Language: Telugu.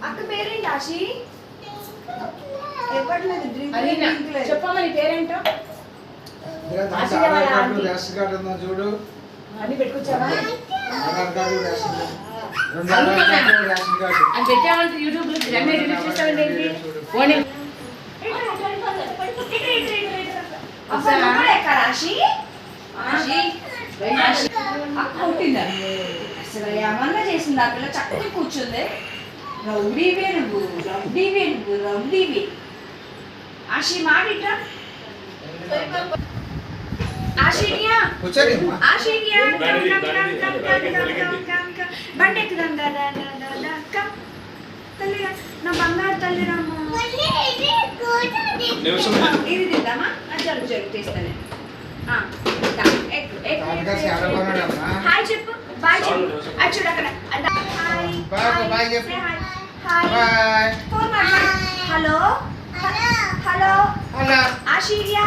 అక్క పేరేంటి ఆశి? ఇవ్వట్లేదు చెప్పమ్మా నీ పేరేంటో. చూడు అన్ని పెట్టుకొచ్చావా? అది పెట్టామంటే యూట్యూబ్ లో చూస్తామండి. అసలు ఏమన్నా చేసింది ఆ పిల్ల చక్కగా కూర్చుంది. రౌడీవే నువ్వు, రౌడీవే నువ్వు, రౌడీవే. ఆశి మాడిట్రా ఆశీనియా ఆశీనియా బండి ఎక్కుదాం తల్లిరా, నా బంగారు తల్లిరామ్మ. ఇది తిందామా? జరుగు జరుగు తీస్తానే. హాయ్ చెప్పు, బాయ్ చెప్పు. అది చూడు అక్కడ. Hello hello hello ఆశీర్యా